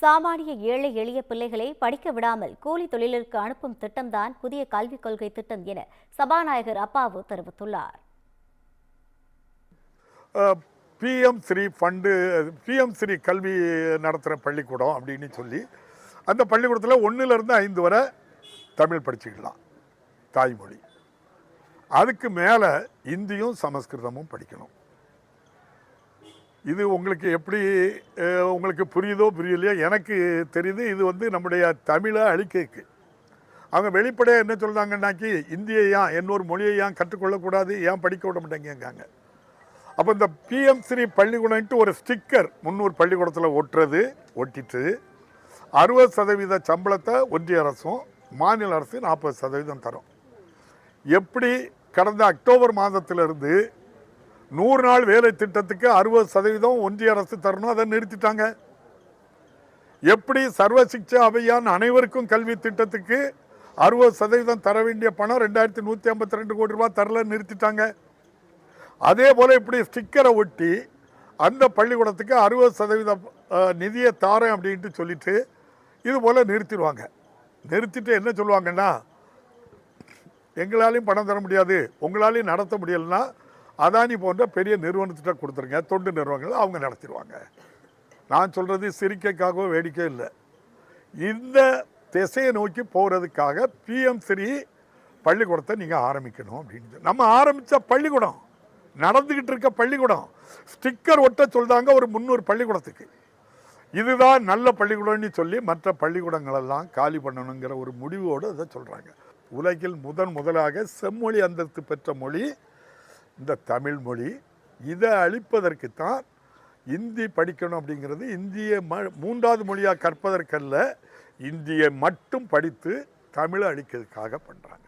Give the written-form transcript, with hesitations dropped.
சாமானிய ஏழை எளிய பிள்ளைகளை படிக்க விடாமல் கூலி தொழிலிற்கு அனுப்பும் திட்டம்தான் புதிய கல்விக் கொள்கை திட்டம் என சபாநாயகர் அப்பாவு தெரிவித்துள்ளார். PM Shri fund, PM Shri கல்வி நடத்துகிற பள்ளிக்கூடம் அப்படின்னு சொல்லி அந்த பள்ளிக்கூடத்தில் 1லிருந்து 5 வரை தமிழ் படிச்சுக்கலாம், தாய்மொழி. அதுக்கு மேலே இந்தியும் சமஸ்கிருதமும் படிக்கணும். இது உங்களுக்கு எப்படி உங்களுக்கு புரியுதோ புரியலையோ எனக்கு தெரியுது. இது நம்முடைய தமிழை அழிக்கைக்கு அவங்க வெளிப்படையாக என்ன சொல்கிறாங்கன்னாக்கி இந்தியை ஏன் இன்னொரு மொழியை ஏன் கற்றுக்கொள்ளக்கூடாது, ஏன் படிக்க விட மாட்டேங்காங்க. அப்போ இந்த பிஎம் ஸ்ரீ பள்ளிக்கூடம்ட்டு ஒரு ஸ்டிக்கர் 300 பள்ளிக்கூடத்தில் ஒட்டிட்டு 60% சம்பளத்தை ஒன்றிய அரசும் மாநில அரசு 40% தரும். எப்படி கடந்த அக்டோபர் மாதத்திலிருந்து 100 நாள் வேலை திட்டத்துக்கு 60% ஒன்றிய அரசு தரணும், அதை நிறுத்திட்டாங்க. எப்படி சர்வ சிக்ஷா அபியான் அனைவருக்கும் கல்வி திட்டத்துக்கு 60% தர வேண்டிய பணம் 2152 கோடி ரூபாய் தரல, நிறுத்திட்டாங்க. அதே போல் இப்படி ஸ்டிக்கரை ஒட்டி அந்த பள்ளிக்கூடத்துக்கு 60% நிதியை தாரேன் அப்படின்ட்டு சொல்லிட்டு இது போல் நிறுத்திடுவாங்க. நிறுத்திட்டு என்ன சொல்லுவாங்கன்னா, எங்களாலையும் பணம் தர முடியாது, உங்களாலையும் நடத்த முடியலைன்னா அதானி போன்ற பெரிய நிறுவனத்திட்ட கொடுத்துருங்க, தொண்டு நிறுவனங்கள் அவங்க நடத்திடுவாங்க. நான் சொல்கிறது சிரிக்கைக்காகவோ வேடிக்கை இல்லை. இந்த திசையை நோக்கி போகிறதுக்காக பிஎம் ஸ்ரீ பள்ளிக்கூடத்தை நீங்கள் ஆரம்பிக்கணும் அப்படின்னு நம்ம ஆரம்பித்த பள்ளிக்கூடம், நடந்துக்கிட்டு இருக்க பள்ளிக்கூடம் ஸ்டிக்கர் ஒட்ட சொல்கிறாங்க ஒரு 300 பள்ளிக்கூடத்துக்கு. இதுதான் நல்ல பள்ளிக்கூடம்னு சொல்லி மற்ற பள்ளிக்கூடங்களெல்லாம் காலி பண்ணணுங்கிற ஒரு முடிவோடு அதை சொல்கிறாங்க. உலகில் முதலாக செம்மொழி அந்தஸ்து பெற்ற மொழி இந்த தமிழ் மொழி. இதை அழிப்பதற்குத்தான் இந்தி படிக்கணும் அப்படிங்கிறது. இந்தியை 3வது மொழியாக கற்பதற்கல்ல, இந்தியை மட்டும் படித்து தமிழை அழிக்கிறதுக்காக பண்ணுறாங்க.